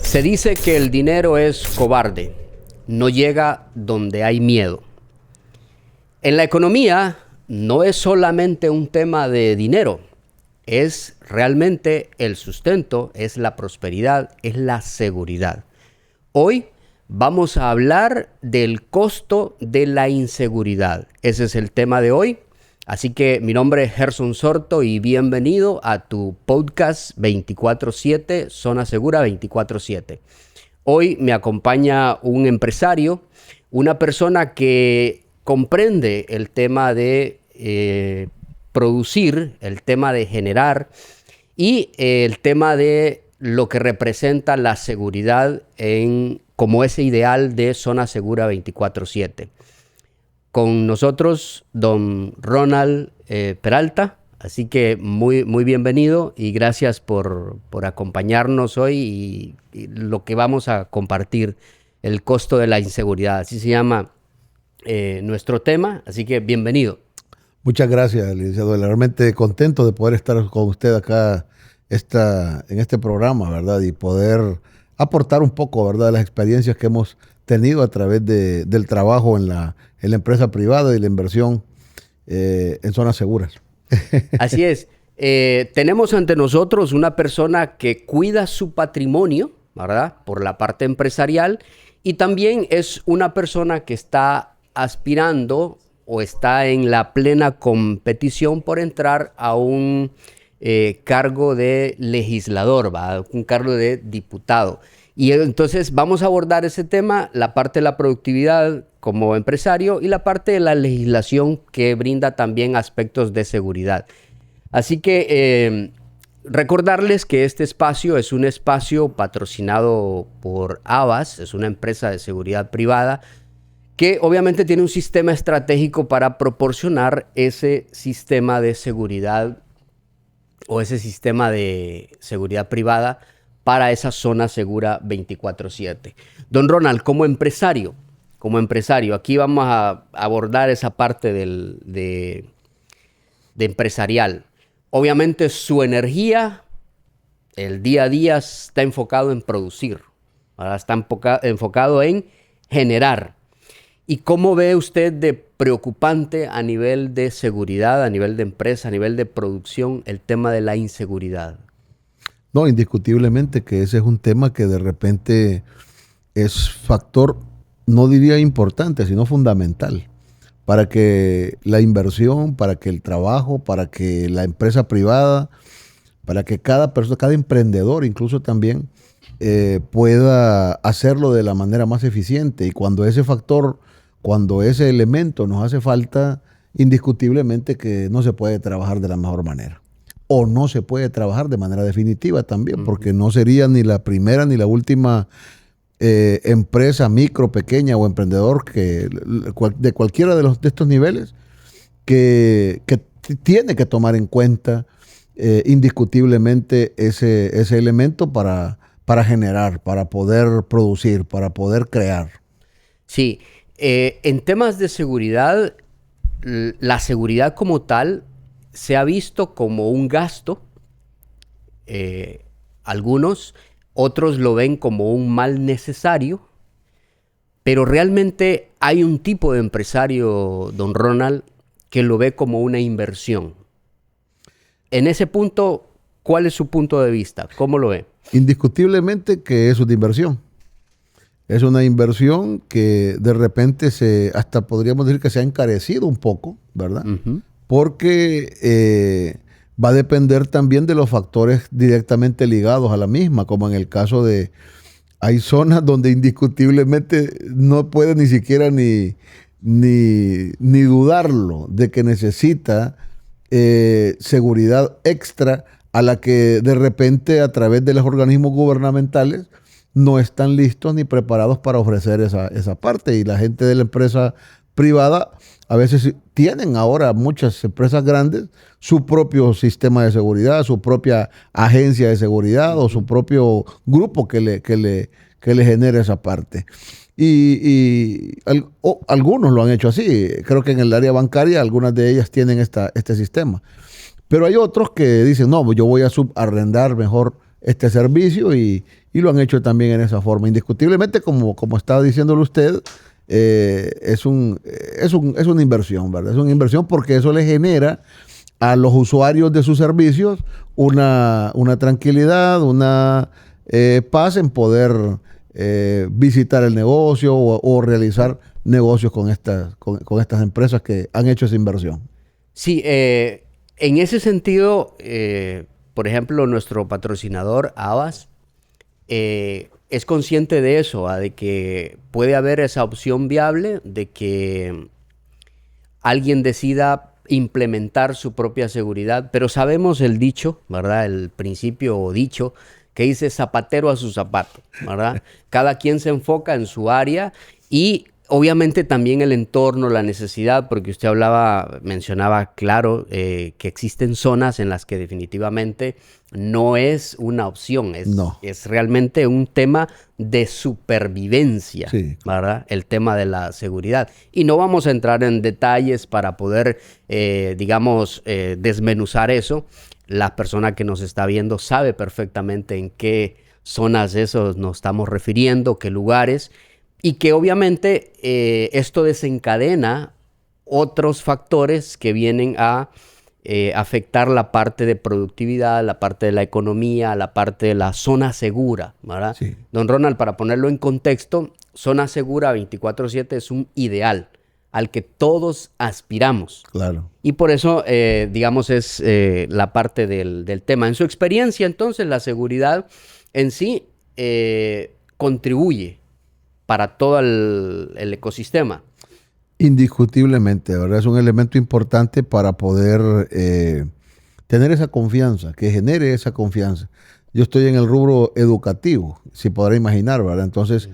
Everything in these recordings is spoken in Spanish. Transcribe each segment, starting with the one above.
Se dice que el dinero es cobarde, no llega donde hay miedo. En la economía no es solamente un tema de dinero, es realmente el sustento, es la prosperidad, es la seguridad. Hoy vamos a hablar del costo de la inseguridad. Ese es el tema de hoy. Así que mi nombre es Gerson Sorto y bienvenido a tu podcast 24/7, Zona Segura 24/7. Hoy me acompaña un empresario, una persona que comprende el tema de producir, el tema de generar y el tema de lo que representa la seguridad como ese ideal de Zona Segura 24/7. Con nosotros, don Ronald Peralta. Así que muy bienvenido y gracias por acompañarnos hoy y lo que vamos a compartir, el costo de la inseguridad. Así se llama nuestro tema, así que bienvenido. Muchas gracias, licenciado. Realmente contento de poder estar con usted acá en este programa, ¿verdad? Y poder aportar un poco, ¿verdad?, de las experiencias que hemos tenido a través del trabajo en la empresa privada y la inversión en zonas seguras. Así es. Tenemos ante nosotros una persona que cuida su patrimonio, ¿verdad?, por la parte empresarial, y también es una persona que está aspirando o está en la plena competición por entrar a un cargo de legislador, ¿va?, un cargo de diputado. Y entonces vamos a abordar ese tema, la parte de la productividad como empresario y la parte de la legislación que brinda también aspectos de seguridad. Así que recordarles que este espacio es un espacio patrocinado por Havas, es una empresa de seguridad privada que obviamente tiene un sistema estratégico para proporcionar ese sistema de seguridad o ese sistema de seguridad privada para esa zona segura 24/7. Don Ronald, como empresario, aquí vamos a abordar esa parte de empresarial. Obviamente su energía, el día a día está enfocado en producir, ¿verdad? Está enfocado en generar. ¿Y cómo ve usted de preocupante a nivel de seguridad, a nivel de empresa, a nivel de producción, el tema de la inseguridad? No, indiscutiblemente que ese es un tema que de repente es factor, no diría importante, sino fundamental para que la inversión, para que el trabajo, para que la empresa privada, para que cada persona, cada emprendedor incluso también pueda hacerlo de la manera más eficiente. Y cuando ese factor, cuando ese elemento nos hace falta, indiscutiblemente que no se puede trabajar de la mejor manera. O no se puede trabajar de manera definitiva también, porque no sería ni la primera ni la última empresa micro, pequeña o emprendedor de cualquiera de estos niveles que tiene que tomar en cuenta indiscutiblemente ese elemento para generar, para poder producir, para poder crear. Sí, en temas de seguridad, la seguridad como tal se ha visto como un gasto, algunos, otros lo ven como un mal necesario, pero realmente hay un tipo de empresario, don Ronald, que lo ve como una inversión. En ese punto, ¿cuál es su punto de vista? ¿Cómo lo ve? Indiscutiblemente que es una inversión. Es una inversión que de repente hasta podríamos decir que se ha encarecido un poco, ¿verdad? Uh-huh. Porque va a depender también de los factores directamente ligados a la misma, como en el caso hay zonas donde indiscutiblemente no puede ni siquiera ni dudarlo de que necesita seguridad extra a la que de repente a través de los organismos gubernamentales no están listos ni preparados para ofrecer esa parte. Y la gente de la empresa privada, a veces tienen ahora muchas empresas grandes su propio sistema de seguridad, su propia agencia de seguridad o su propio grupo que le genere esa parte. Y algunos lo han hecho así. Creo que en el área bancaria algunas de ellas tienen este sistema. Pero hay otros que dicen, no, yo voy a subarrendar mejor este servicio y y lo han hecho también en esa forma. Indiscutiblemente, como estaba diciéndolo usted, es una inversión, ¿verdad? Es una inversión porque eso le genera a los usuarios de sus servicios una tranquilidad, una paz en poder visitar el negocio o realizar negocios con estas empresas que han hecho esa inversión. Sí, en ese sentido, por ejemplo, nuestro patrocinador, Havas, es consciente de eso, de que puede haber esa opción viable de que alguien decida implementar su propia seguridad, pero sabemos el dicho, ¿verdad? El principio o dicho que dice zapatero a su zapato, ¿verdad? Cada quien se enfoca en su área y obviamente también el entorno, la necesidad, porque usted mencionaba claro que existen zonas en las que definitivamente no es una opción, es realmente un tema de supervivencia, sí, ¿verdad? El tema de la seguridad. Y no vamos a entrar en detalles para poder, desmenuzar eso. La persona que nos está viendo sabe perfectamente en qué zonas de eso nos estamos refiriendo, qué lugares. Y que obviamente esto desencadena otros factores que vienen a afectar la parte de productividad, la parte de la economía, la parte de la zona segura, ¿verdad? Sí. Don Ronald, para ponerlo en contexto, zona segura 24/7 es un ideal al que todos aspiramos. Claro. Y por eso, es la parte del tema. En su experiencia, entonces, la seguridad en sí contribuye para todo el ecosistema. Indiscutiblemente, ¿verdad? Es un elemento importante para poder tener esa confianza, que genere esa confianza. Yo estoy en el rubro educativo, si podrá imaginar, ¿verdad? Entonces,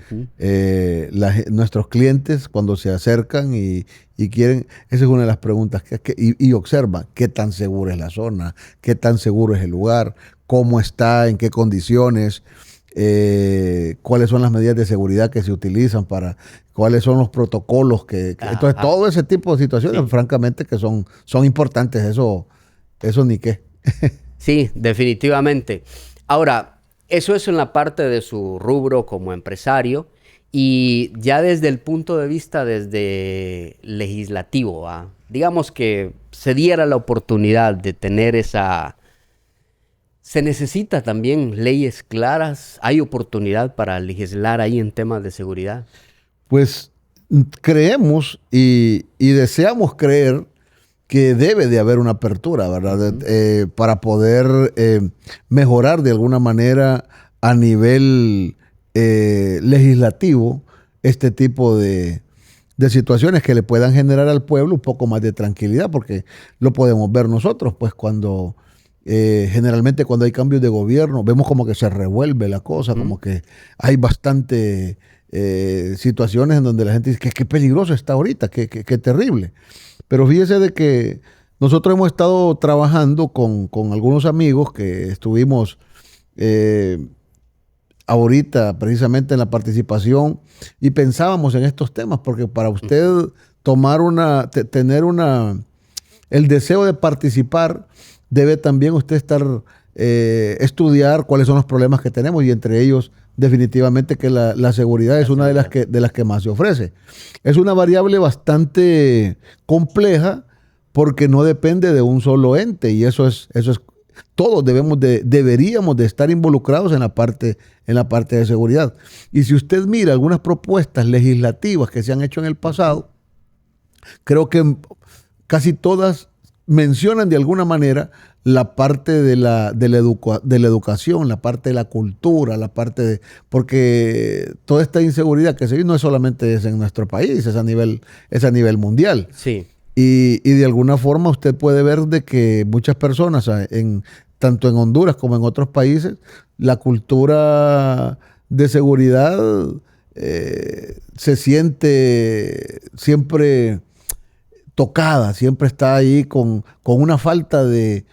nuestros clientes cuando se acercan y quieren, esa es una de las preguntas, y observan qué tan segura es la zona, qué tan seguro es el lugar, cómo está, en qué condiciones, cuáles son las medidas de seguridad que se utilizan cuáles son los protocolos entonces todo ese tipo de situaciones, sí, francamente que son importantes, eso ni qué. Sí, definitivamente. Ahora, eso es en la parte de su rubro como empresario y ya desde el punto de vista desde legislativo, digamos que se diera la oportunidad de tener se necesita también leyes claras. ¿Hay oportunidad para legislar ahí en temas de seguridad? Pues creemos y deseamos creer que debe de haber una apertura, ¿verdad? Para poder mejorar de alguna manera a nivel legislativo este tipo de situaciones que le puedan generar al pueblo un poco más de tranquilidad, porque lo podemos ver nosotros, pues generalmente cuando hay cambios de gobierno, vemos como que se revuelve la cosa, como que hay bastante situaciones en donde la gente dice que qué peligroso está ahorita, qué terrible. Pero fíjese de que nosotros hemos estado trabajando con algunos amigos que estuvimos ahorita precisamente en la participación y pensábamos en estos temas, porque para usted tener el deseo de participar, debe también usted estudiar cuáles son los problemas que tenemos y entre ellos definitivamente que la seguridad es una de las que más se ofrece. Es una variable bastante compleja porque no depende de un solo ente y eso es todos deberíamos de estar involucrados en la parte de seguridad. Y si usted mira algunas propuestas legislativas que se han hecho en el pasado, creo que casi todas mencionan de alguna manera la parte de la educación, la parte de la cultura, porque toda esta inseguridad que se vive no es solamente en nuestro país, es a nivel mundial. Sí. Y de alguna forma usted puede ver de que muchas personas, tanto en Honduras como en otros países, la cultura de seguridad se siente siempre tocada, siempre está ahí con una falta de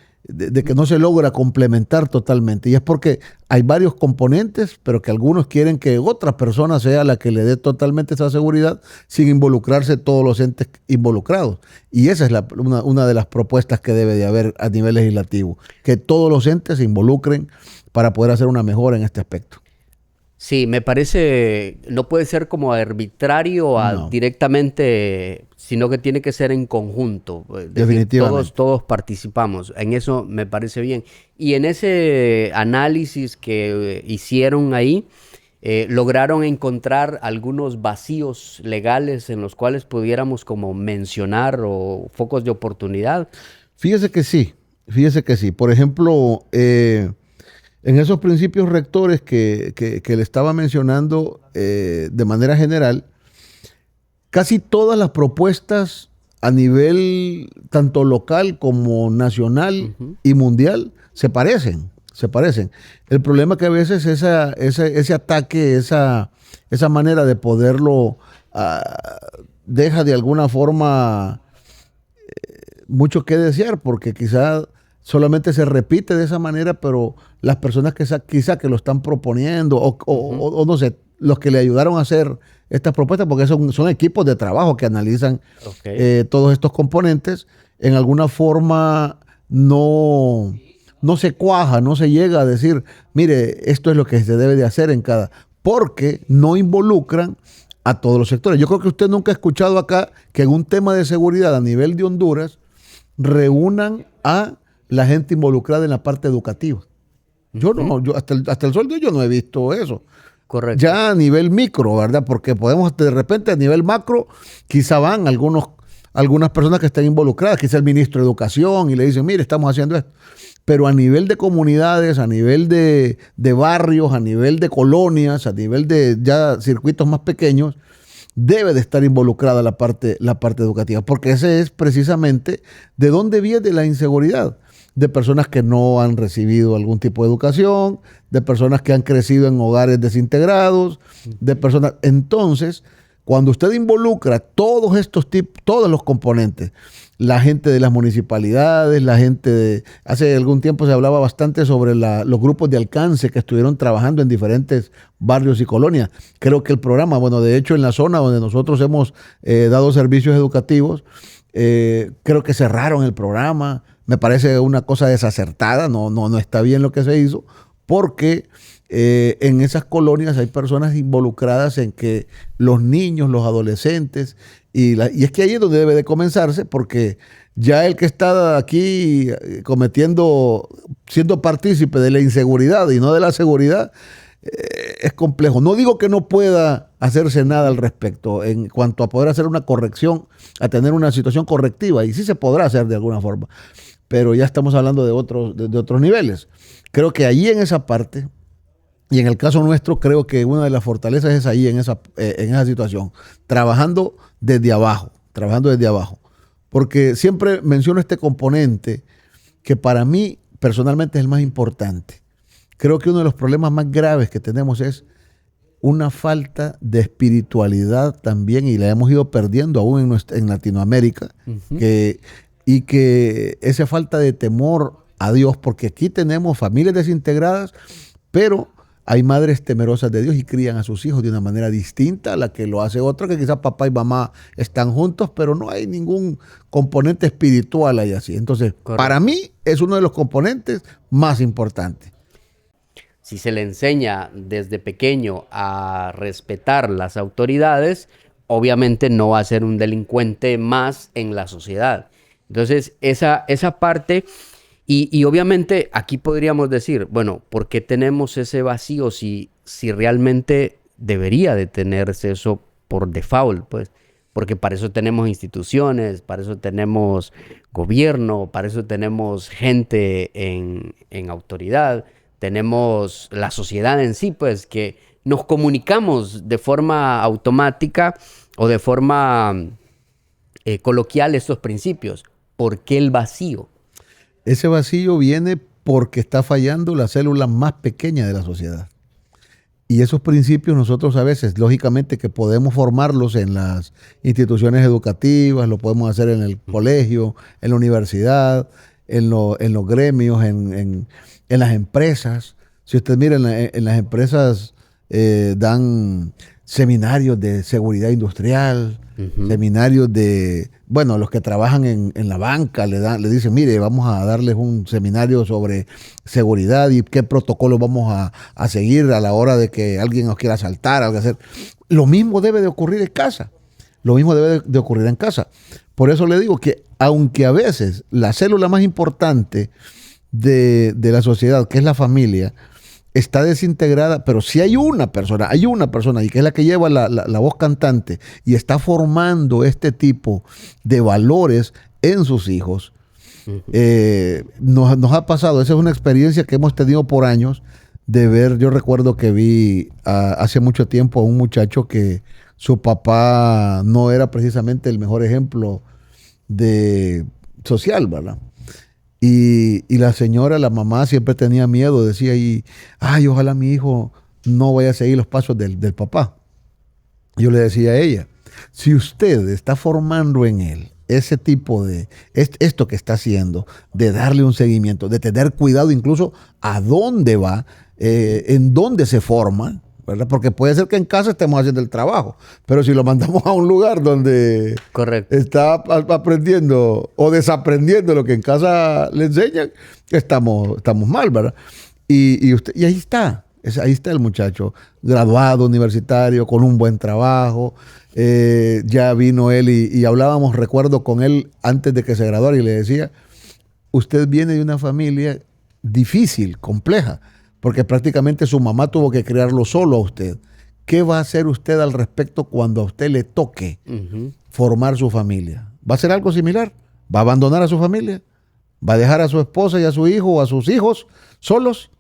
que no se logra complementar totalmente. Y es porque hay varios componentes, pero que algunos quieren que otra persona sea la que le dé totalmente esa seguridad sin involucrarse todos los entes involucrados. Y esa es una de las propuestas que debe de haber a nivel legislativo, que todos los entes se involucren para poder hacer una mejora en este aspecto. Sí, me parece, no puede ser como arbitrario No, directamente, sino que tiene que ser en conjunto, es decir, definitivamente. todos participamos, en eso me parece bien. Y en ese análisis que hicieron ahí, lograron encontrar algunos vacíos legales en los cuales pudiéramos como mencionar o focos de oportunidad. Fíjese que sí, fíjese que sí. Por ejemplo, en esos principios rectores que le estaba mencionando de manera general, casi todas las propuestas a nivel tanto local como nacional Ujú. y mundial se parecen, se parecen. El problema es que a veces ese ataque, esa manera de poderlo, deja de alguna forma mucho que desear, porque quizá solamente se repite de esa manera, pero las personas que quizá que lo están proponiendo, Ujú. o no sé, los que le ayudaron a hacer estas propuestas, porque son equipos de trabajo que analizan Ok. todos estos componentes, en alguna forma no, no se cuaja, no se llega a decir, mire, esto es lo que se debe de hacer en cada, porque no involucran a todos los sectores. Yo creo que usted nunca ha escuchado acá que en un tema de seguridad a nivel de Honduras reúnan a la gente involucrada en la parte educativa. Yo Ujú. no, yo hasta el sol de hoy yo no he visto eso. Correcto. Ya a nivel micro, ¿verdad? Porque podemos de repente a nivel macro, quizá van algunas personas que estén involucradas, quizá el ministro de Educación y le dicen, mire, estamos haciendo esto. Pero a nivel de comunidades, a nivel de barrios, a nivel de colonias, a nivel de ya circuitos más pequeños, debe de estar involucrada la parte educativa, porque ese es precisamente de dónde viene la inseguridad, de personas que no han recibido algún tipo de educación, de personas que han crecido en hogares desintegrados, de Ujú. personas. Entonces, cuando usted involucra todos estos tipos, todos los componentes, la gente de las municipalidades, la gente de... Hace algún tiempo se hablaba bastante sobre los grupos de alcance que estuvieron trabajando en diferentes barrios y colonias. Creo que el programa, bueno, de hecho en la zona donde nosotros hemos dado servicios educativos, creo que cerraron el programa. Me parece una cosa desacertada, no está bien lo que se hizo, porque en esas colonias hay personas involucradas en que los niños, los adolescentes, y es que ahí es donde debe de comenzarse, porque ya el que está aquí siendo partícipe de la inseguridad y no de la seguridad, es complejo. No digo que no pueda hacerse nada al respecto en cuanto a poder hacer una corrección, a tener una situación correctiva, y sí se podrá hacer de alguna forma, pero ya estamos hablando de otros niveles. Creo que allí en esa parte, y en el caso nuestro, creo que una de las fortalezas es ahí en esa situación, trabajando desde abajo. Porque siempre menciono este componente que para mí personalmente es el más importante. Creo que uno de los problemas más graves que tenemos es una falta de espiritualidad también, y la hemos ido perdiendo aún en Latinoamérica, Ujú. que, y que esa falta de temor a Dios, porque aquí tenemos familias desintegradas, pero hay madres temerosas de Dios y crían a sus hijos de una manera distinta a la que lo hace otra, que quizás papá y mamá están juntos, pero no hay ningún componente espiritual ahí así. Entonces, para Correcto. mí es uno de los componentes más importantes. Si se le enseña desde pequeño a respetar las autoridades, obviamente no va a ser un delincuente más en la sociedad. Entonces, esa parte, y obviamente aquí podríamos decir, bueno, ¿por qué tenemos ese vacío si realmente debería de tenerse eso por default? Pues, porque para eso tenemos instituciones, para eso tenemos gobierno, para eso tenemos gente en autoridad, tenemos la sociedad en sí, pues que nos comunicamos de forma automática o de forma coloquial estos principios. ¿Por qué el vacío? Ese vacío viene porque está fallando la célula más pequeña de la sociedad. Y esos principios nosotros a veces, lógicamente, que podemos formarlos en las instituciones educativas, lo podemos hacer en el colegio, en la universidad, en los gremios, en las empresas. Si usted mira en las empresas dan seminarios de seguridad industrial, seminarios de, bueno, los que trabajan en la banca le dicen, mire, vamos a darles un seminario sobre seguridad y qué protocolos vamos a seguir a la hora de que alguien nos quiera asaltar, algo hacer. Lo mismo debe de ocurrir en casa. Lo mismo debe de ocurrir en casa. Por eso le digo que aunque a veces la célula más importante de la sociedad, que es la familia, está desintegrada, pero si hay una persona y que es la que lleva la voz cantante y está formando este tipo de valores en sus hijos, nos ha pasado, esa es una experiencia que hemos tenido por años de ver. Yo recuerdo que vi hace mucho tiempo a un muchacho que su papá no era precisamente el mejor ejemplo de social, ¿verdad? Y la señora, la mamá, siempre tenía miedo, decía, ay, ojalá mi hijo no vaya a seguir los pasos del papá. Yo le decía a ella, si usted está formando en él ese tipo de, esto que está haciendo, de darle un seguimiento, de tener cuidado incluso a dónde va, en dónde se forma, ¿verdad? Porque puede ser que en casa estemos haciendo el trabajo, pero si lo mandamos a un lugar donde está aprendiendo o desaprendiendo lo que en casa le enseñan, estamos mal, ¿verdad? Y ahí está. Ahí está el muchacho, graduado universitario, con un buen trabajo. Ya vino él y hablábamos, recuerdo, con él antes de que se graduara y le decía, usted viene de una familia difícil, compleja, porque prácticamente su mamá tuvo que criarlo solo a usted. ¿Qué va a hacer usted al respecto cuando a usted le toque formar su familia? ¿Va a hacer algo similar? ¿Va a abandonar a su familia? ¿Va a dejar a su esposa y a su hijo o a sus hijos solos?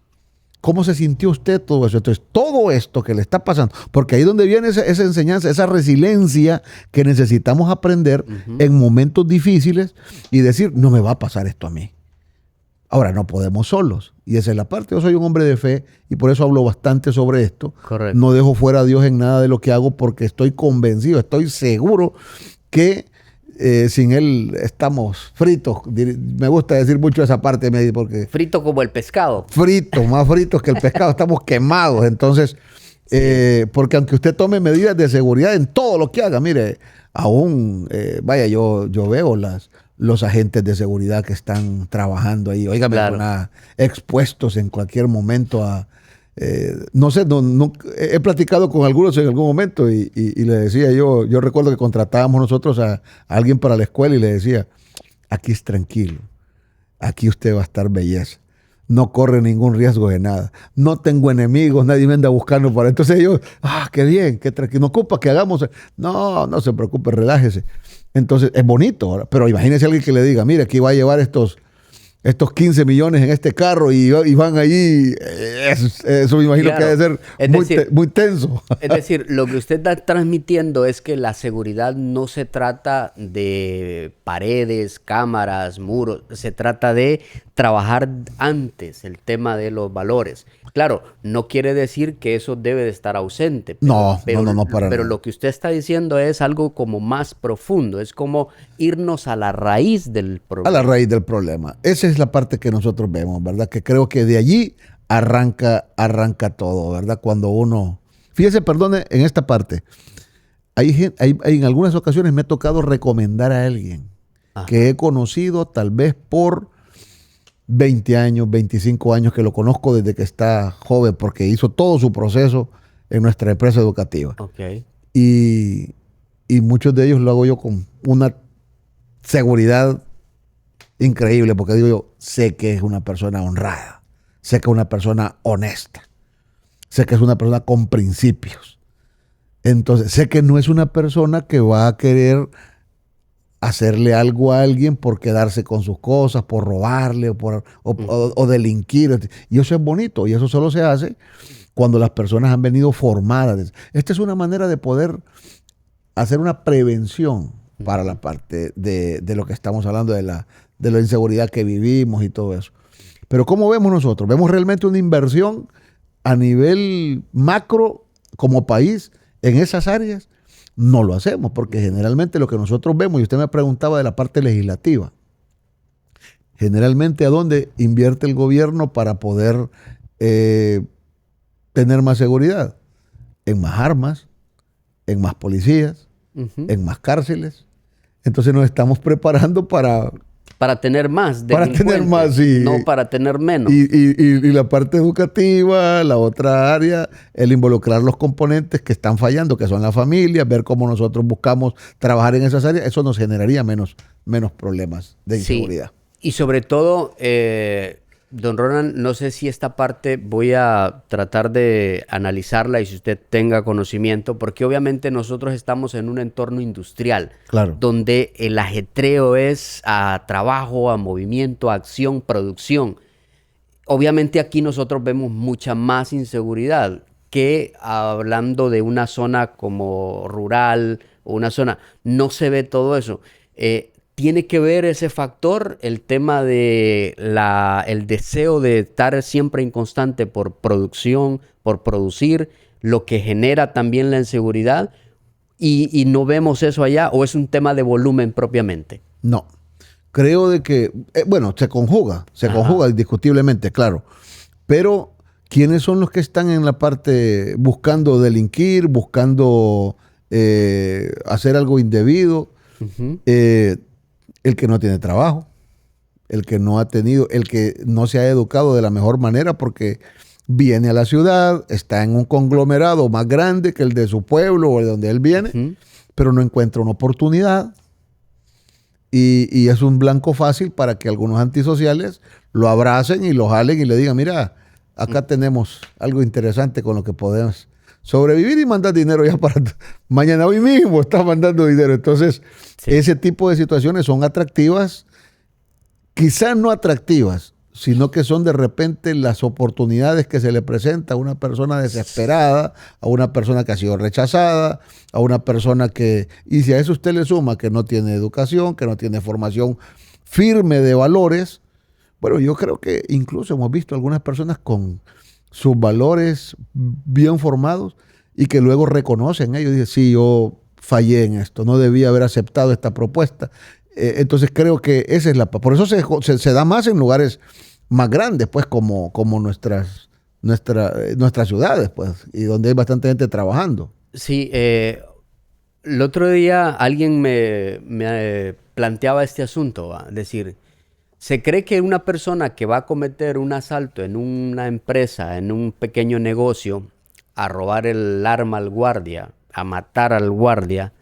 ¿Cómo se sintió usted todo eso? Entonces, todo esto que le está pasando, porque ahí es donde viene esa enseñanza, esa resiliencia que necesitamos aprender en momentos difíciles y decir, no me va a pasar esto a mí. Ahora, no podemos solos. Y esa es la parte. Yo soy un hombre de fe y por eso hablo bastante sobre esto. Correcto. No dejo fuera a Dios en nada de lo que hago porque estoy convencido, estoy seguro que sin Él estamos fritos. Me gusta decir mucho esa parte, porque... Frito como el pescado. Frito, más fritos que el pescado. Estamos quemados. Entonces, porque aunque usted tome medidas de seguridad en todo lo que haga, mire, aún, yo veo los agentes de seguridad que están trabajando ahí, óigame, claro, expuestos en cualquier momento a... no sé, he platicado con algunos en algún momento y le decía yo recuerdo que contratábamos nosotros a alguien para la escuela y le decía, aquí es tranquilo, aquí usted va a estar belleza, no corre ningún riesgo de nada, no tengo enemigos, nadie me anda buscando para... Entonces yo, qué bien, qué tranquilo, no ocupa que hagamos, no se preocupe, relájese. Entonces, es bonito, pero imagínese a alguien que le diga, mira, aquí va a llevar estos 15 millones en este carro y van ahí, eso me imagino, claro, que debe ser muy tenso. Es decir, lo que usted está transmitiendo es que la seguridad no se trata de paredes, cámaras, muros, se trata de trabajar antes el tema de los valores. Claro, no quiere decir que eso debe de estar ausente. No, para Pero nada. lo que usted está diciendo es algo como más profundo. Es como irnos a la raíz del problema. A la raíz del problema. Esa es la parte que nosotros vemos, ¿verdad? Que creo que de allí arranca todo, ¿verdad? Cuando uno... Fíjese, perdone, en esta parte. En algunas ocasiones me ha tocado recomendar a alguien que he conocido tal vez por 20 años, 25 años, que lo conozco desde que está joven, porque hizo todo su proceso en nuestra empresa educativa. Okay. Y muchos de ellos lo hago yo con una seguridad increíble, porque digo yo, sé que es una persona honrada, sé que es una persona honesta, sé que es una persona con principios. Entonces, sé que no es una persona que va a querer hacerle algo a alguien por quedarse con sus cosas, por robarle o delinquir. Y eso es bonito, y eso solo se hace cuando las personas han venido formadas. Esta es una manera de poder hacer una prevención para la parte de lo que estamos hablando, de la inseguridad que vivimos y todo eso. Pero ¿cómo vemos nosotros? ¿Vemos realmente una inversión a nivel macro como país en esas áreas? No lo hacemos, porque generalmente lo que nosotros vemos, y usted me preguntaba de la parte legislativa, generalmente ¿a dónde invierte el gobierno para poder tener más seguridad? en más armas, en más policías, en más cárceles. Entonces nos estamos preparando para tener más tener más, sí. No para tener menos. Y la parte educativa, la otra área, el involucrar los componentes que están fallando, que son las familias, ver cómo nosotros buscamos trabajar en esas áreas, eso nos generaría menos problemas de inseguridad. Sí. Y sobre todo, don Ronald, no sé si esta parte voy a tratar de analizarla y si usted tenga conocimiento, porque obviamente nosotros estamos en un entorno industrial, claro, donde el ajetreo es a trabajo, a movimiento, a acción, producción. Obviamente aquí nosotros vemos mucha más inseguridad que hablando de una zona como rural o una zona, no se ve todo eso. ¿Tiene que ver ese factor, el tema de el deseo de estar siempre inconstante por producción, por producir, lo que genera también la inseguridad? ¿Y no vemos eso allá o es un tema de volumen propiamente? No. Creo de que, bueno, se conjuga indiscutiblemente, claro. Pero, ¿quiénes son los que están en la parte buscando delinquir, buscando hacer algo indebido? El que no tiene trabajo, el que no ha tenido, el que no se ha educado de la mejor manera porque viene a la ciudad, está en un conglomerado más grande que el de su pueblo o de donde él viene, pero no encuentra una oportunidad y es un blanco fácil para que algunos antisociales lo abracen y lo jalen y le digan, mira, acá tenemos algo interesante con lo que podemos sobrevivir y mandar dinero ya para mañana, hoy mismo estás mandando dinero. Entonces, ese tipo de situaciones son atractivas, quizás no atractivas, sino que son de repente las oportunidades que se le presenta a una persona desesperada, a una persona que ha sido rechazada, a una persona que, y si a eso usted le suma que no tiene educación, que no tiene formación firme de valores, bueno, yo creo que incluso hemos visto algunas personas con sus valores bien formados y que luego reconocen ellos, dicen, sí, yo fallé en esto, no debía haber aceptado esta propuesta. Entonces creo que esa es por eso se da más en lugares más grandes, pues como nuestras ciudades, pues, y donde hay bastante gente trabajando. Sí, el otro día alguien me planteaba este asunto, ¿va? Es decir, se cree que una persona que va a cometer un asalto en una empresa, en un pequeño negocio, a robar el arma al guardia, a matar al guardia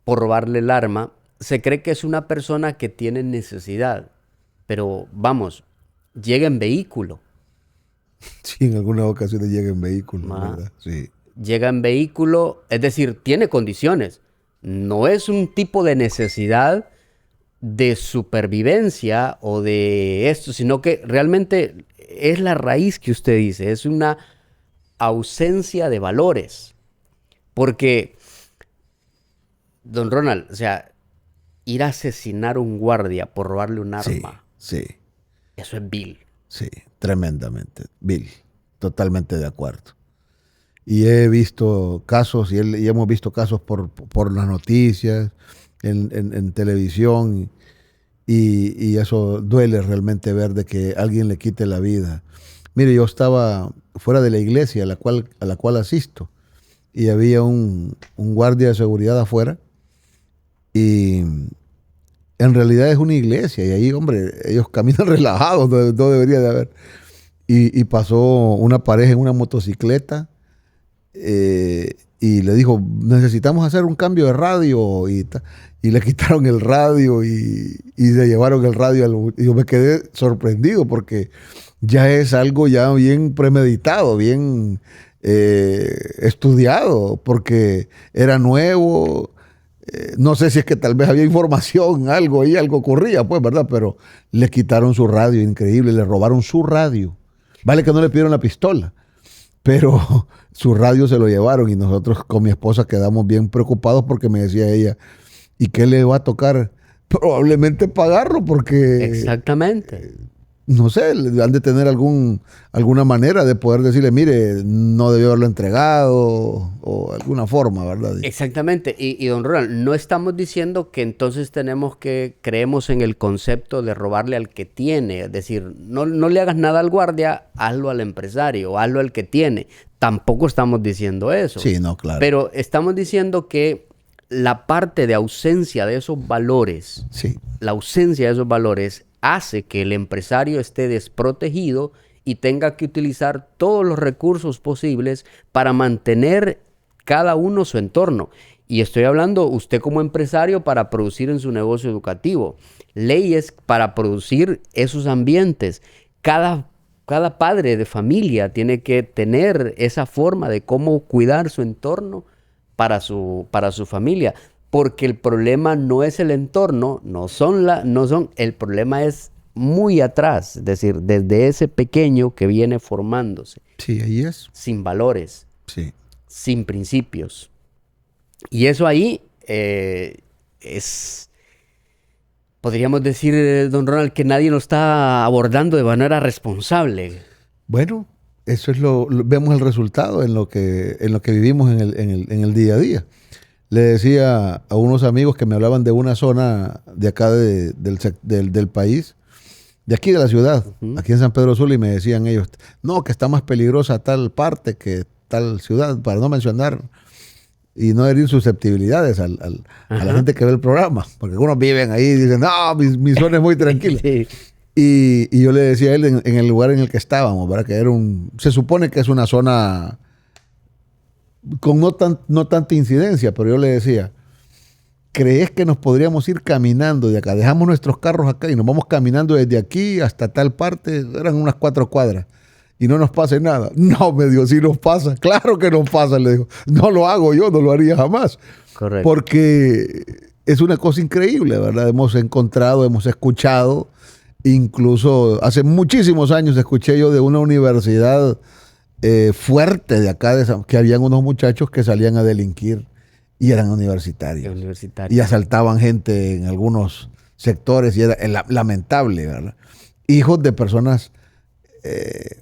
por robarle el arma, se cree que es una persona que tiene necesidad. Pero vamos, llega en vehículo. Sí, en algunas ocasiones llega en vehículo, ¿verdad? Sí. Llega en vehículo, es decir, tiene condiciones. No es un tipo de necesidad de supervivencia o de esto, sino que realmente es la raíz que usted dice, es una ausencia de valores. Porque, don Ronald, o sea, ir a asesinar a un guardia por robarle un arma, sí, eso es vil. Sí, tremendamente vil, totalmente de acuerdo. Y he visto casos, y hemos visto casos por las noticias, en televisión, y eso duele realmente ver de que alguien le quite la vida. Mire, yo estaba fuera de la iglesia a la cual asisto, y había un guardia de seguridad afuera, y en realidad es una iglesia, y ahí, hombre, ellos caminan relajados, no debería de haber. Y pasó una pareja en una motocicleta, y le dijo, necesitamos hacer un cambio de radio, y le quitaron el radio y se llevaron el radio. Y yo me quedé sorprendido porque ya es algo ya bien premeditado, bien estudiado, porque era nuevo. No sé si es que tal vez había información, algo ocurría, pues, ¿verdad? Pero le quitaron su radio, increíble, le robaron su radio. Vale que no le pidieron la pistola, pero su radio se lo llevaron y nosotros con mi esposa quedamos bien preocupados porque me decía ella, ¿y qué le va a tocar? Probablemente pagarlo porque... Exactamente. no sé, han de tener alguna manera de poder decirle, mire, no debió haberlo entregado o alguna forma, ¿verdad? Exactamente. Y don Ronald, no estamos diciendo que entonces creemos en el concepto de robarle al que tiene. Es decir, no le hagas nada al guardia, hazlo al empresario, hazlo al que tiene. Tampoco estamos diciendo eso. Sí, no, claro. Pero estamos diciendo que la parte de ausencia de esos valores, sí, la ausencia de esos valores hace que el empresario esté desprotegido y tenga que utilizar todos los recursos posibles para mantener cada uno su entorno. Y estoy hablando usted como empresario para producir en su negocio educativo, leyes para producir esos ambientes. Cada padre de familia tiene que tener esa forma de cómo cuidar su entorno para su familia. Porque el problema no es el entorno, el problema es muy atrás, es decir, desde ese pequeño que viene formándose. Sí, ahí es. Sin valores, sí, sin principios. Y eso ahí podríamos decir, don Ronald, que nadie lo está abordando de manera responsable. Bueno, eso es vemos el resultado en lo que vivimos en el día a día. Le decía a unos amigos que me hablaban de una zona de acá del país, de aquí de la ciudad, aquí en San Pedro Sula, y me decían ellos, no, que está más peligrosa tal parte que tal ciudad, para no mencionar y no herir susceptibilidades a la gente que ve el programa, porque algunos viven ahí y dicen, no, mi zona es muy tranquila. Sí. Y yo le decía a él en el lugar en el que estábamos, ¿verdad? Que se supone que es una zona con no tanta incidencia, pero yo le decía, ¿crees que nos podríamos ir caminando de acá? Dejamos nuestros carros acá y nos vamos caminando desde aquí hasta tal parte, eran unas 4 cuadras, y no nos pase nada. No, me dijo, sí nos pasa, claro que nos pasa, le digo, no lo hago yo, no lo haría jamás. Correcto. Porque es una cosa increíble, ¿verdad? Hemos escuchado, incluso hace muchísimos años escuché yo de una universidad fuerte de acá, que habían unos muchachos que salían a delinquir y eran universitarios. Y asaltaban gente en algunos sectores y era lamentable, ¿verdad? Hijos de personas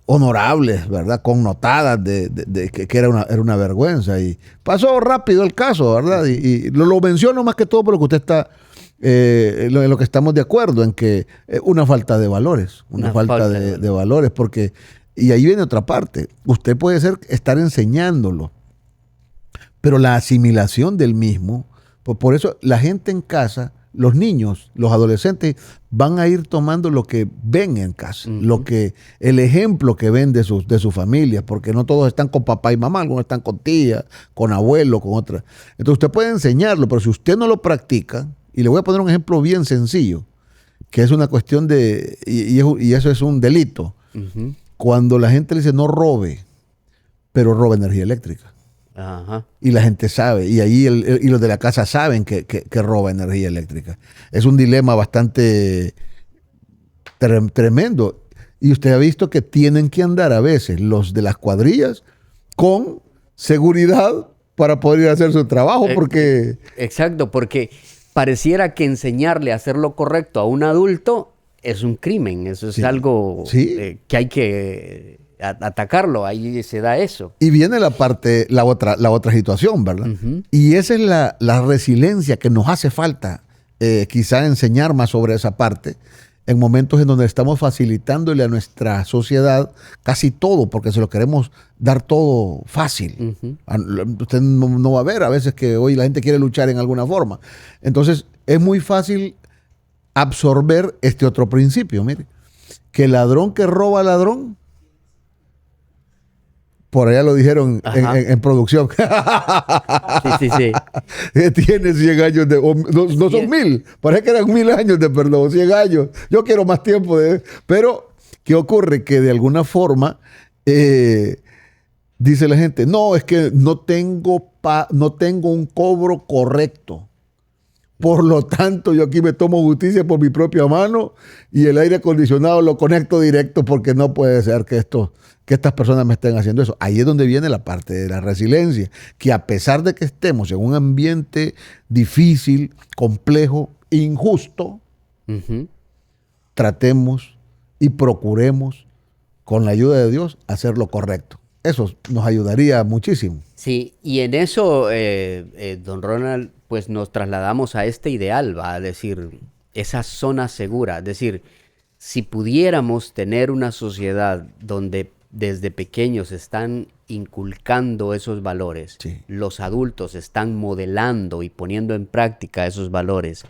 honorables, ¿verdad? Connotadas de que era una vergüenza. Y pasó rápido el caso, ¿verdad? Y lo menciono más que todo porque usted está en lo que estamos de acuerdo, en que una falta de valores, una falta de valores, porque... Y ahí viene otra parte. Usted puede estar enseñándolo, pero la asimilación del mismo, por eso la gente en casa, los niños, los adolescentes, van a ir tomando lo que ven en casa, el ejemplo que ven de sus familias, porque no todos están con papá y mamá, algunos están con tía, con abuelo, con otra. Entonces usted puede enseñarlo, pero si usted no lo practica, y le voy a poner un ejemplo bien sencillo, que es una cuestión y eso es un delito. Cuando la gente le dice no robe, pero roba energía eléctrica. Ajá. Y la gente sabe, y ahí y los de la casa saben que roba energía eléctrica. Es un dilema bastante tremendo. Y usted ha visto que tienen que andar a veces los de las cuadrillas con seguridad para poder ir a hacer su trabajo, porque... Exacto, porque pareciera que enseñarle a hacer lo correcto a un adulto es un crimen, eso es algo que hay que atacarlo, ahí se da eso. Y viene la otra situación, ¿verdad? Y esa es la resiliencia que nos hace falta, quizá enseñar más sobre esa parte, en momentos en donde estamos facilitándole a nuestra sociedad casi todo, porque se lo queremos dar todo fácil. Usted no va a ver a veces que hoy la gente quiere luchar en alguna forma. Entonces, es muy fácil absorber este otro principio, mire, que ladrón que roba ladrón, por allá lo dijeron en producción. Sí. Tiene 100 años no son 1000, parece que eran 1000 años de perdón, 100 años. Yo quiero más tiempo pero, ¿qué ocurre? Que de alguna forma dice la gente, no, es que no tengo un cobro correcto. Por lo tanto, yo aquí me tomo justicia por mi propia mano y el aire acondicionado lo conecto directo porque no puede ser que estas personas me estén haciendo eso. Ahí es donde viene la parte de la resiliencia, que a pesar de que estemos en un ambiente difícil, complejo, injusto, tratemos y procuremos, con la ayuda de Dios, hacer lo correcto. Eso nos ayudaría muchísimo. Sí, y en eso, don Ronald, pues nos trasladamos a este ideal, va a decir, esa zona segura. Es decir, si pudiéramos tener una sociedad donde desde pequeños están inculcando esos valores, Sí. los adultos están modelando y poniendo en práctica esos valores,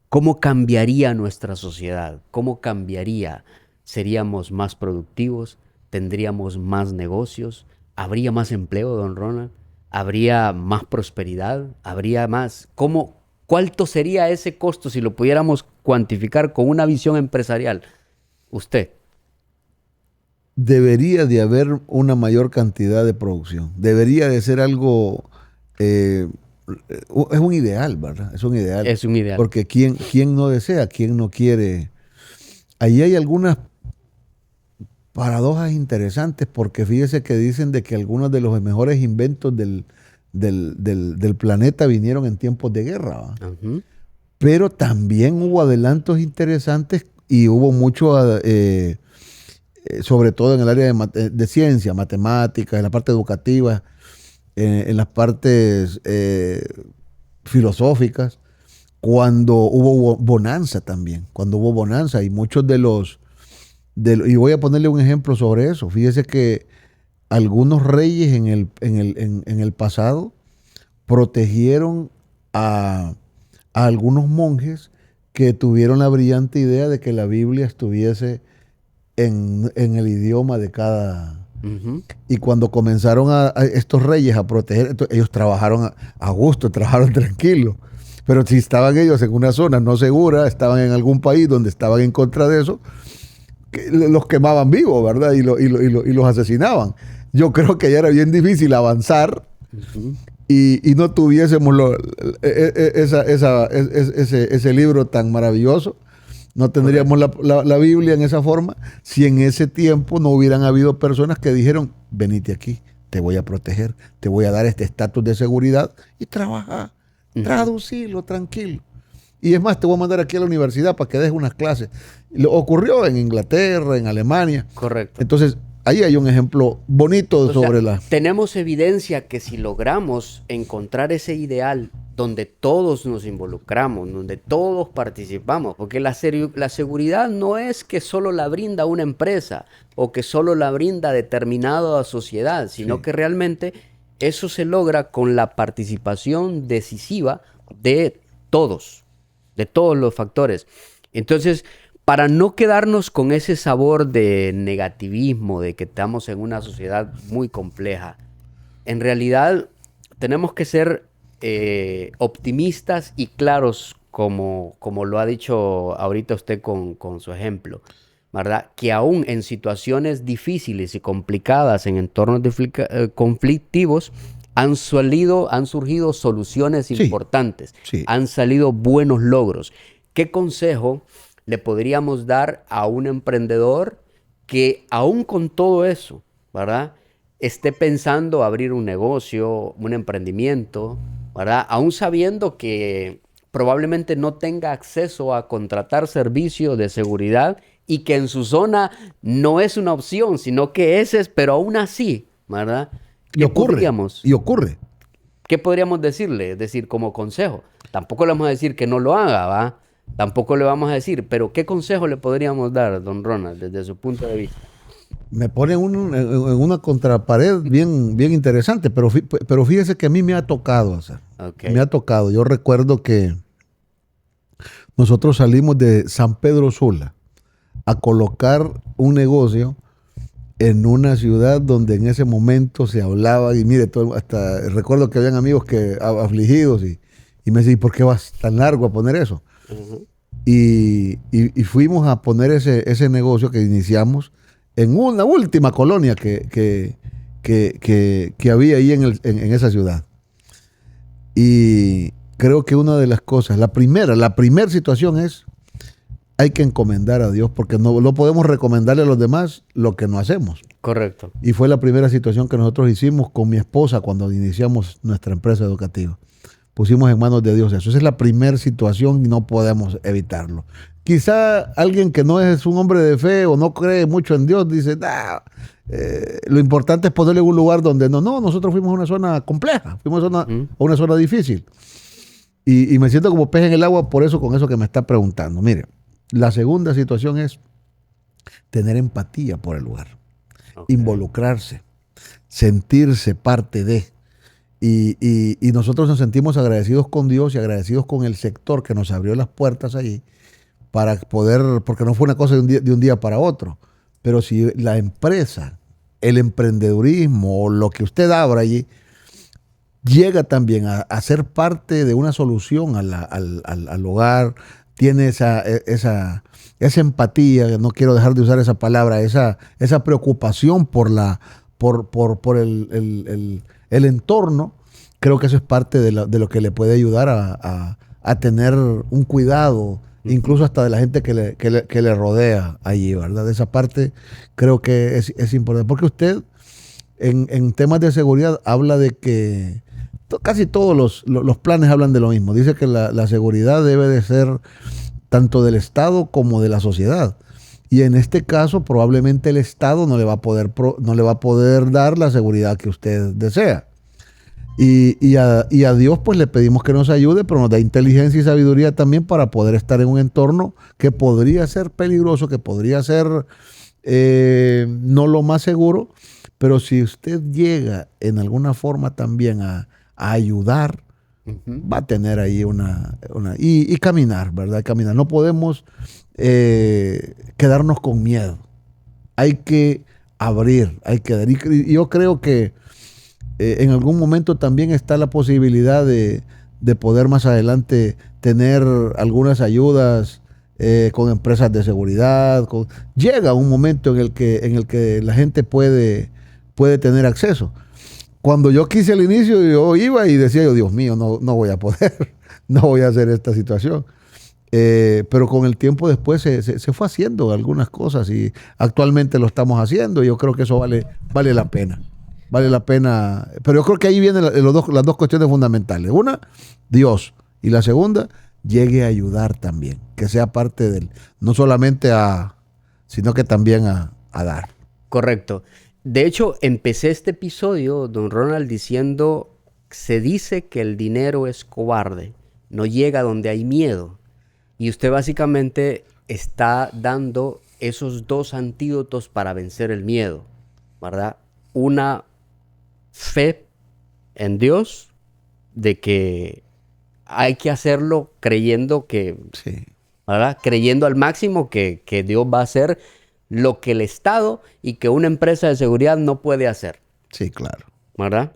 ¿cómo cambiaría nuestra sociedad? ¿Cómo cambiaría? ¿Seríamos más productivos? ¿Tendríamos más negocios? ¿Habría más empleo, don Ronald? ¿Habría más prosperidad? ¿Habría más? ¿Cuánto sería ese costo si lo pudiéramos cuantificar con una visión empresarial? Usted. Debería de haber una mayor cantidad de producción. Debería de ser algo, es un ideal, ¿verdad? Es un ideal. Es un ideal. Porque ¿quién no desea? ¿Quién no quiere? Ahí hay algunas paradojas interesantes, porque fíjese que dicen de que algunos de los mejores inventos del planeta vinieron en tiempos de guerra, ¿va? Ujú. Pero también hubo adelantos interesantes y hubo mucho, sobre todo en el área de ciencia, matemáticas, en la parte educativa, en las partes filosóficas, cuando hubo bonanza también, cuando hubo bonanza, y muchos y voy a ponerle un ejemplo sobre eso. Fíjese que algunos reyes en el pasado protegieron a algunos monjes que tuvieron la brillante idea de que la Biblia estuviese en el idioma de cada... Ujú. Y cuando comenzaron a estos reyes a proteger, ellos trabajaron a gusto, trabajaron tranquilos. Pero si estaban ellos en una zona no segura, estaban en algún país donde estaban en contra de eso, los quemaban vivos, ¿verdad? Y los asesinaban. Yo creo que ya era bien difícil avanzar Ujú. y no tuviésemos ese libro tan maravilloso. No tendríamos la Biblia en esa forma si en ese tiempo no hubieran habido personas que dijeron, venite aquí, te voy a proteger, te voy a dar este estatus de seguridad y trabaja, traducilo, tranquilo. Y es más, te voy a mandar aquí a la universidad para que des unas clases. Ocurrió en Inglaterra, en Alemania. Correcto. Entonces, ahí hay un ejemplo bonito O sobre sea, tenemos evidencia que si logramos encontrar ese ideal donde todos nos involucramos, donde todos participamos, porque la seguridad no es que solo la brinda una empresa o que solo la brinda determinada sociedad, sino Sí. que realmente eso se logra con la participación decisiva de todos los factores. Entonces, para no quedarnos con ese sabor de negativismo, de que estamos en una sociedad muy compleja, en realidad tenemos que ser optimistas y claros, como lo ha dicho ahorita usted con su ejemplo, ¿verdad? Que aún en situaciones difíciles y complicadas, en entornos conflictivos, han surgido soluciones Sí, importantes, sí. han salido buenos logros. ¿Qué consejo le podríamos dar a un emprendedor que aún con todo eso, ¿verdad?, esté pensando abrir un negocio, un emprendimiento, ¿verdad?, aún sabiendo que probablemente no tenga acceso a contratar servicios de seguridad y que en su zona no es una opción, sino que ese es, pero aún así, ¿verdad? Y ocurre. ¿Qué podríamos decirle? Es decir, como consejo. Tampoco le vamos a decir que no lo haga, ¿va? Tampoco le vamos a decir, pero ¿qué consejo le podríamos dar, don Ronald, desde su punto de vista? Me pone en una contrapared bien interesante, pero fíjese que a mí me ha tocado hacer. Okay. Me ha tocado. Yo recuerdo que nosotros salimos de San Pedro Sula a colocar un negocio en una ciudad donde en ese momento se hablaba, y mire, hasta recuerdo que habían amigos que afligidos y me decían, ¿por qué vas tan largo a poner eso? Uh-huh. Y fuimos a poner ese negocio que iniciamos en una última colonia que había ahí en esa ciudad. Y creo que una de las cosas, la primera situación es, hay que encomendar a Dios, porque no podemos recomendarle a los demás lo que no hacemos. Correcto. Y fue la primera situación que nosotros hicimos con mi esposa cuando iniciamos nuestra empresa educativa. Pusimos en manos de Dios eso. Esa es la primera situación y no podemos evitarlo. quizá alguien que no es un hombre de fe o no cree mucho en Dios dice, lo importante es ponerle en un lugar donde nosotros fuimos a una zona compleja, fuimos a una zona difícil. Y me siento como pez en el agua por eso, con eso que me está preguntando. Mire, la segunda situación es tener empatía por el lugar, involucrarse, sentirse parte de. Y nosotros nos sentimos agradecidos con Dios y agradecidos con el sector que nos abrió las puertas allí para poder, porque no fue una cosa de un día para otro, pero si la empresa, el emprendedurismo o lo que usted abra allí llega también a ser parte de una solución al hogar, tiene esa empatía, no quiero dejar de usar esa palabra, esa preocupación por el entorno, creo que eso es parte de lo que le puede ayudar a tener un cuidado, incluso hasta de la gente que le rodea allí, ¿verdad? De esa parte creo que es importante, porque usted en temas de seguridad habla de que casi todos los planes hablan de lo mismo. Dice que la seguridad debe de ser tanto del Estado como de la sociedad. Y en este caso, probablemente el Estado no le va a poder dar la seguridad que usted desea. Y a Dios pues le pedimos que nos ayude, pero nos da inteligencia y sabiduría también para poder estar en un entorno que podría ser peligroso, que podría ser no lo más seguro, pero si usted llega en alguna forma también a ayudar, va a tener ahí y caminar, ¿verdad? Caminar. No podemos quedarnos con miedo. Hay que abrir, hay que dar. Y yo creo que en algún momento también está la posibilidad de poder más adelante tener algunas ayudas con empresas de seguridad. Llega un momento en el que la gente puede tener acceso. Cuando yo quise al inicio, yo iba y decía yo, Dios mío, no voy a poder, no voy a hacer esta situación. Pero con el tiempo después se fue haciendo algunas cosas y actualmente lo estamos haciendo y yo creo que eso vale la pena. Vale la pena. Pero yo creo que ahí vienen las dos cuestiones fundamentales. Una, Dios. Y la segunda, llegue a ayudar también. Que sea parte del, no solamente sino que también a dar. Correcto. De hecho, empecé este episodio, don Ronald, diciendo, se dice que el dinero es cobarde, no llega donde hay miedo. Y usted básicamente está dando esos dos antídotos para vencer el miedo, ¿verdad? Una fe en Dios, de que hay que hacerlo creyendo que, sí, ¿verdad? Creyendo al máximo que Dios va a hacer lo que el Estado y que una empresa de seguridad no puede hacer. Sí, claro. ¿Verdad?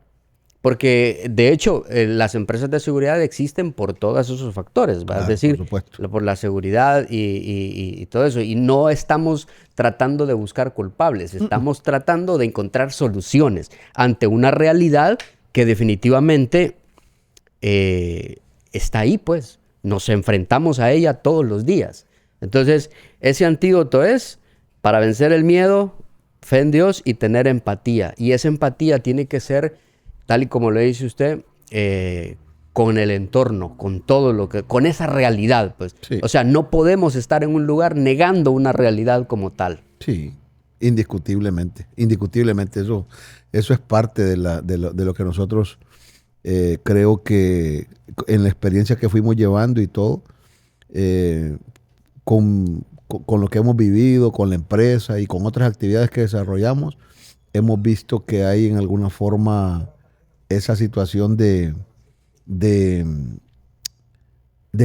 Porque, de hecho, las empresas de seguridad existen por todos esos factores, ¿verdad? Claro, es decir, por supuesto, por la seguridad y todo eso. Y no estamos tratando de buscar culpables, estamos tratando de encontrar soluciones ante una realidad que definitivamente está ahí, pues. Nos enfrentamos a ella todos los días. Entonces, ese antídoto es, para vencer el miedo, fe en Dios y tener empatía. Y esa empatía tiene que ser, tal y como lo dice usted, con el entorno, con todo con esa realidad, pues. Sí. O sea, no podemos estar en un lugar negando una realidad como tal. Sí, indiscutiblemente. Indiscutiblemente. Eso es parte de lo que nosotros creo que en la experiencia que fuimos llevando y todo, con lo que hemos vivido, con la empresa y con otras actividades que desarrollamos, hemos visto que hay en alguna forma esa situación de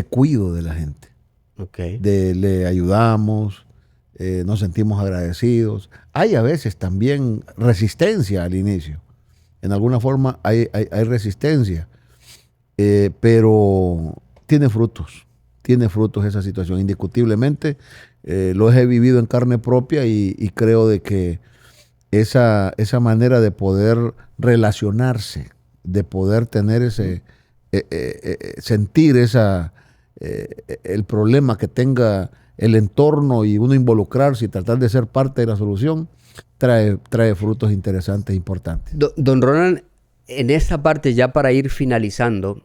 cuidado de la gente. Okay. Le ayudamos, nos sentimos agradecidos. Hay a veces también resistencia al inicio. En alguna forma hay resistencia, pero tiene frutos esa situación. Indiscutiblemente lo he vivido en carne propia y creo de que esa manera de poder relacionarse, de poder tener sentir el problema que tenga el entorno y uno involucrarse y tratar de ser parte de la solución, trae frutos interesantes e importantes. Don Ronald, en esta parte, ya para ir finalizando,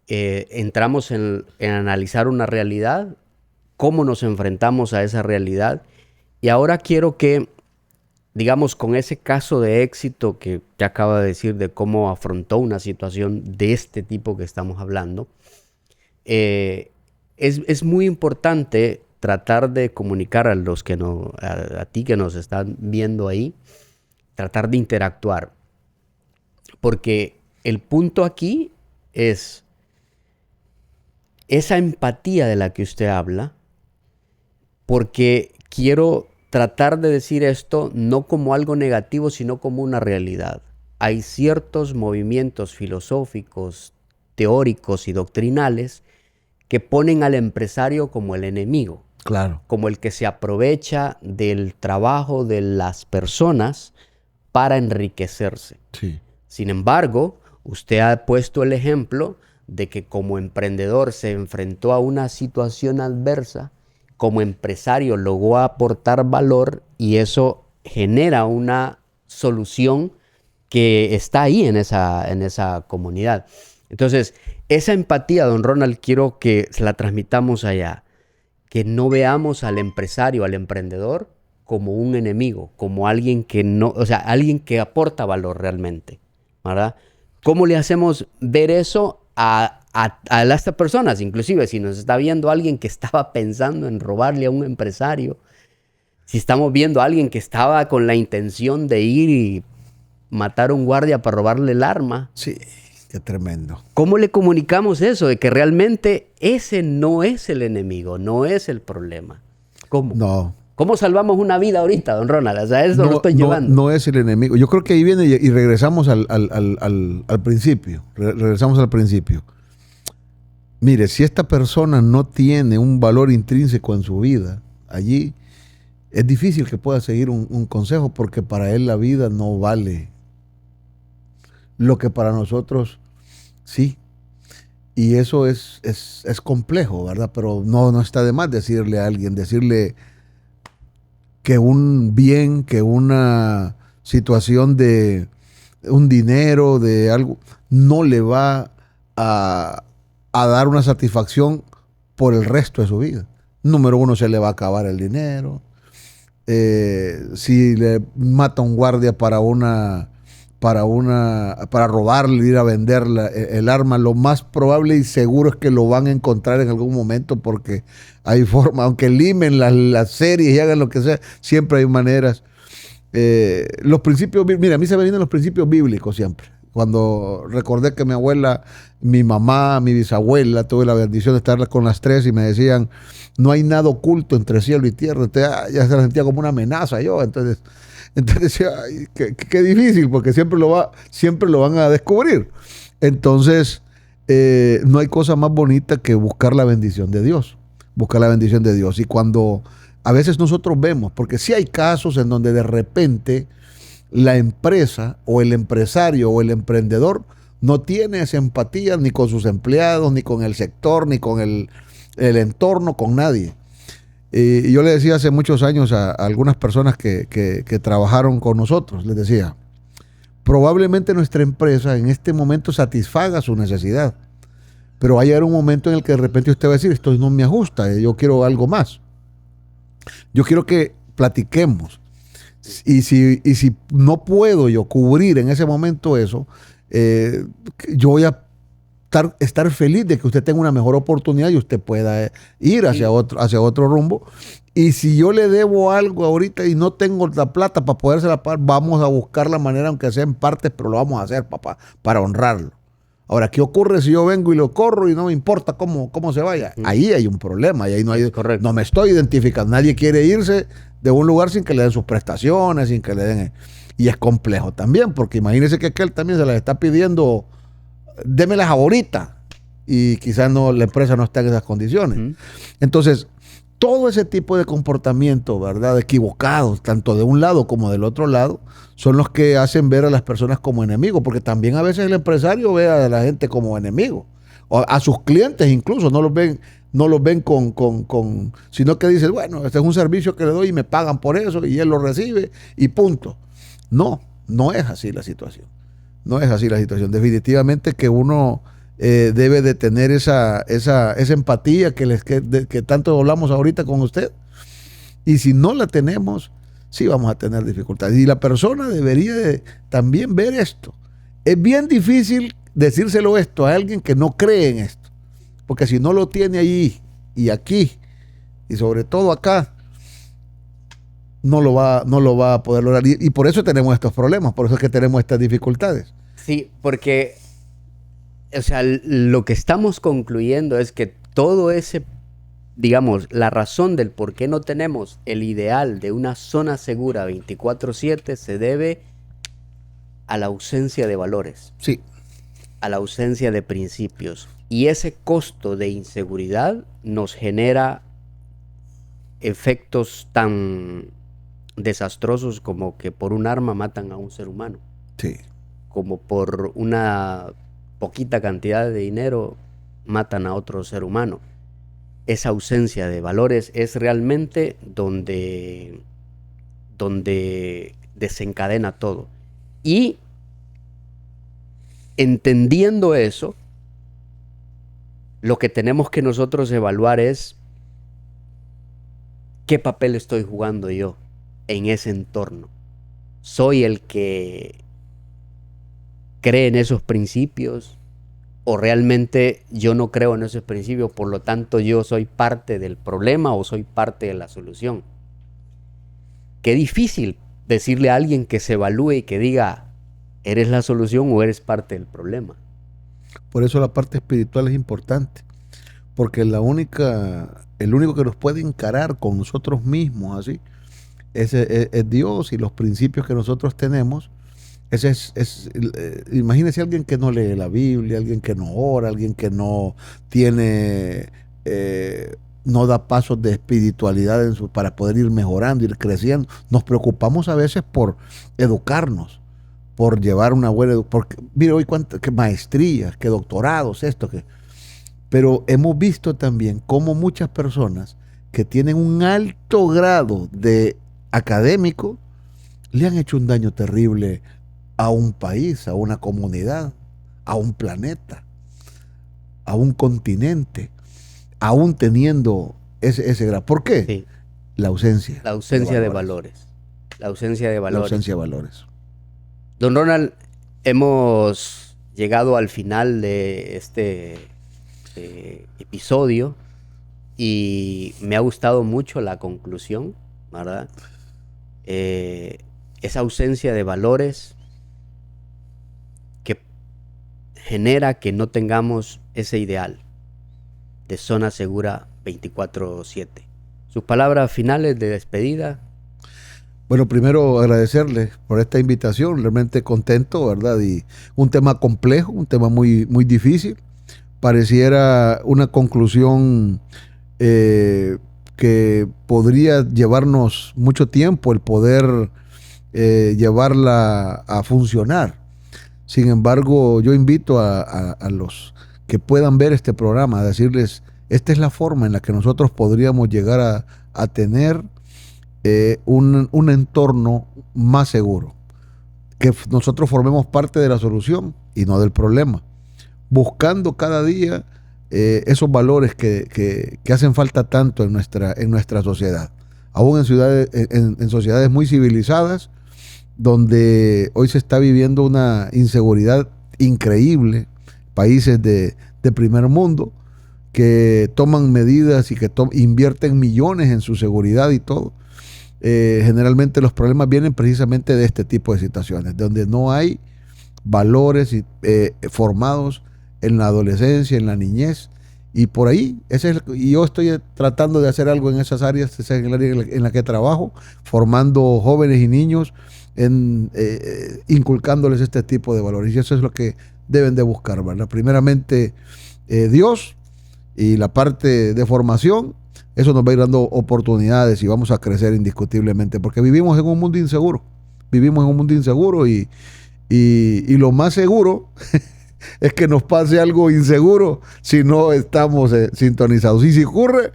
entramos en analizar una realidad cómo nos enfrentamos a esa realidad. Y ahora quiero que, digamos, con ese caso de éxito que te acaba de decir de cómo afrontó una situación de este tipo que estamos hablando, es muy importante tratar de comunicar a los que no, a ti que nos están viendo ahí, tratar de interactuar. Porque el punto aquí es esa empatía de la que usted habla, porque quiero tratar de decir esto no como algo negativo, sino como una realidad. Hay ciertos movimientos filosóficos, teóricos y doctrinales que ponen al empresario como el enemigo. Claro. Como el que se aprovecha del trabajo de las personas para enriquecerse. Sí. Sin embargo, usted ha puesto el ejemplo de que como emprendedor se enfrentó a una situación adversa, como empresario logró aportar valor y eso genera una solución que está ahí en esa comunidad. Entonces, esa empatía, don Ronald, quiero que se la transmitamos allá. Que no veamos al empresario, al emprendedor, como un enemigo, como alguien que no, o sea, alguien que aporta valor realmente, ¿verdad? ¿Cómo le hacemos ver eso a estas personas? Inclusive, si nos está viendo alguien que estaba pensando en robarle a un empresario, si estamos viendo a alguien que estaba con la intención de ir y matar a un guardia para robarle el arma. Sí, qué tremendo. ¿Cómo le comunicamos eso? De que realmente ese no es el enemigo, no es el problema. ¿Cómo? No. ¿Cómo salvamos una vida ahorita, don Ronald? O sea, eso No, lo estoy llevando. No es el enemigo. Yo creo que ahí viene y regresamos al principio. Regresamos al principio. Mire, si esta persona no tiene un valor intrínseco en su vida, allí es difícil que pueda seguir un consejo porque para él la vida no vale lo que para nosotros sí. Y eso es complejo, ¿verdad? Pero no está de más decirle a alguien, decirle que un bien, que una situación de un dinero, de algo, no le va a dar una satisfacción por el resto de su vida. Número uno, se le va a acabar el dinero. Si le mata a un guardia para robarle, ir a vender el arma, lo más probable y seguro es que lo van a encontrar en algún momento porque hay forma, aunque limen las series y hagan lo que sea, siempre hay maneras. Los principios, mira, a mí se me vienen los principios bíblicos siempre. Cuando recordé que mi abuela, mi mamá, mi bisabuela, tuve la bendición de estar con las tres y me decían, no hay nada oculto entre cielo y tierra. Entonces, ya se la sentía como una amenaza yo. Entonces decía, ay, qué difícil, porque siempre lo van a descubrir. Entonces, no hay cosa más bonita que buscar la bendición de Dios. Buscar la bendición de Dios. Y cuando a veces nosotros vemos, porque sí hay casos en donde de repente la empresa o el empresario o el emprendedor no tiene esa empatía ni con sus empleados, ni con el sector, ni con el entorno, con nadie. Y yo le decía hace muchos años a algunas personas que trabajaron con nosotros, les decía, probablemente nuestra empresa en este momento satisfaga su necesidad, pero va a llegar un momento en el que de repente usted va a decir, esto no me ajusta, yo quiero algo más. Yo quiero que platiquemos. Y si no puedo yo cubrir en ese momento eso, yo voy a estar feliz de que usted tenga una mejor oportunidad y usted pueda ir hacia otro rumbo. Y si yo le debo algo ahorita y no tengo la plata para podérsela pagar, vamos a buscar la manera, aunque sea en partes, pero lo vamos a hacer, papá, para honrarlo. Ahora, ¿qué ocurre si yo vengo y lo corro y no me importa cómo se vaya? Ahí hay un problema y ahí no me estoy identificando. Nadie quiere irse de un lugar sin que le den sus prestaciones, sin que le den... Y es complejo también, porque imagínese que aquel también se las está pidiendo, démelas ahorita, y quizás la empresa no está en esas condiciones. Entonces, todo ese tipo de comportamiento, ¿verdad?, equivocados, tanto de un lado como del otro lado, son los que hacen ver a las personas como enemigos, porque también a veces el empresario ve a la gente como enemigo, o a sus clientes incluso, no los ven con sino que dicen, bueno, este es un servicio que le doy y me pagan por eso, y él lo recibe, y punto. No es así la situación. No es así la situación. Definitivamente que uno debe de tener esa empatía que tanto hablamos ahorita con usted. Y si no la tenemos, sí vamos a tener dificultades. Y la persona debería de también ver esto. Es bien difícil decírselo esto a alguien que no cree en esto. Porque si no lo tiene allí y aquí, y sobre todo acá, no lo va a poder lograr. Y por eso tenemos estos problemas, por eso es que tenemos estas dificultades. Sí, porque, o sea, lo que estamos concluyendo es que todo ese, digamos, la razón del por qué no tenemos el ideal de una zona segura 24/7 se debe a la ausencia de valores. Sí. A la ausencia de principios. Y ese costo de inseguridad nos genera efectos tan desastrosos como que por un arma matan a un ser humano. Sí. Como por una poquita cantidad de dinero matan a otro ser humano. Esa ausencia de valores es realmente donde desencadena todo. Y entendiendo eso, lo que tenemos que nosotros evaluar es qué papel estoy jugando yo en ese entorno. ¿Soy el que cree en esos principios o realmente yo no creo en esos principios, por lo tanto yo soy parte del problema o soy parte de la solución? Qué difícil decirle a alguien que se evalúe y que diga, ¿eres la solución o eres parte del problema? Por eso la parte espiritual es importante, porque el único que nos puede encarar con nosotros mismos así es Dios y los principios que nosotros tenemos. Imagínese alguien que no lee la Biblia, alguien que no ora, alguien que no tiene, no da pasos de espiritualidad para poder ir mejorando, ir creciendo. Nos preocupamos a veces por educarnos, por llevar una buena educación. Mire hoy qué maestrías, qué doctorados, pero hemos visto también cómo muchas personas que tienen un alto grado de académico le han hecho un daño terrible a un país, a una comunidad, a un planeta, a un continente, aún teniendo ese grado. ¿Por qué? Sí. La ausencia. La ausencia de valores. La ausencia de valores. La ausencia de valores. Don Ronald, hemos llegado al final de este episodio y me ha gustado mucho la conclusión, ¿verdad? Esa ausencia de valores que genera que no tengamos ese ideal de zona segura 24/7. Sus palabras finales de despedida. Bueno, primero agradecerle por esta invitación, realmente contento, ¿verdad? Y un tema complejo, un tema muy, muy difícil. Pareciera una conclusión que podría llevarnos mucho tiempo el poder llevarla a funcionar. Sin embargo, yo invito a los que puedan ver este programa a decirles, esta es la forma en la que nosotros podríamos llegar a tener un entorno más seguro, que nosotros formemos parte de la solución y no del problema, buscando cada día esos valores que hacen falta tanto en nuestra sociedad, aún en sociedades muy civilizadas, donde hoy se está viviendo una inseguridad increíble, países de primer mundo que toman medidas y que invierten millones en su seguridad y todo. Generalmente los problemas vienen precisamente de este tipo de situaciones, donde no hay valores formados en la adolescencia, en la niñez, y por ahí, y yo estoy tratando de hacer algo en esas áreas, esa es el área en la que trabajo, formando jóvenes y niños, inculcándoles este tipo de valores, y eso es lo que deben de buscar, ¿verdad? Primeramente Dios, y la parte de formación. Eso nos va a ir dando oportunidades y vamos a crecer indiscutiblemente, porque vivimos en un mundo inseguro. Vivimos en un mundo inseguro y lo más seguro es que nos pase algo inseguro si no estamos sintonizados. Y si ocurre,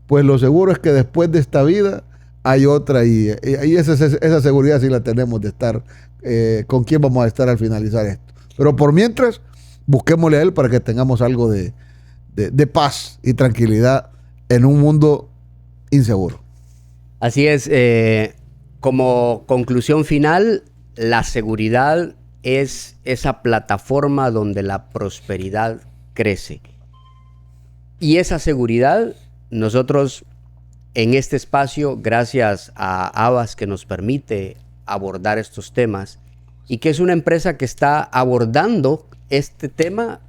pues lo seguro es que después de esta vida hay otra y esa seguridad sí la tenemos de estar con quién vamos a estar al finalizar esto. Pero por mientras, busquémosle a Él para que tengamos algo de paz y tranquilidad en un mundo inseguro. Así es. Como conclusión final, la seguridad es esa plataforma donde la prosperidad crece. Y esa seguridad, nosotros en este espacio, gracias a Abbas que nos permite abordar estos temas y que es una empresa que está abordando este tema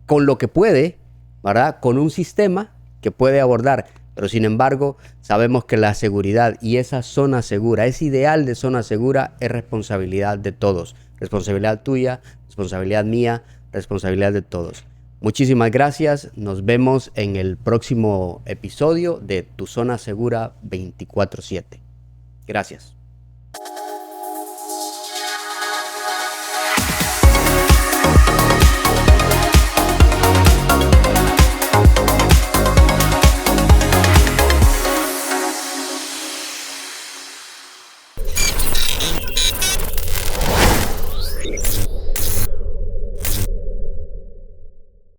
con lo que puede, ¿verdad? Con un sistema que puede abordar. Pero sin embargo, sabemos que la seguridad y esa zona segura, ese ideal de zona segura es responsabilidad de todos. Responsabilidad tuya, responsabilidad mía, responsabilidad de todos. Muchísimas gracias. Nos vemos en el próximo episodio de Tu Zona Segura 24/7. Gracias.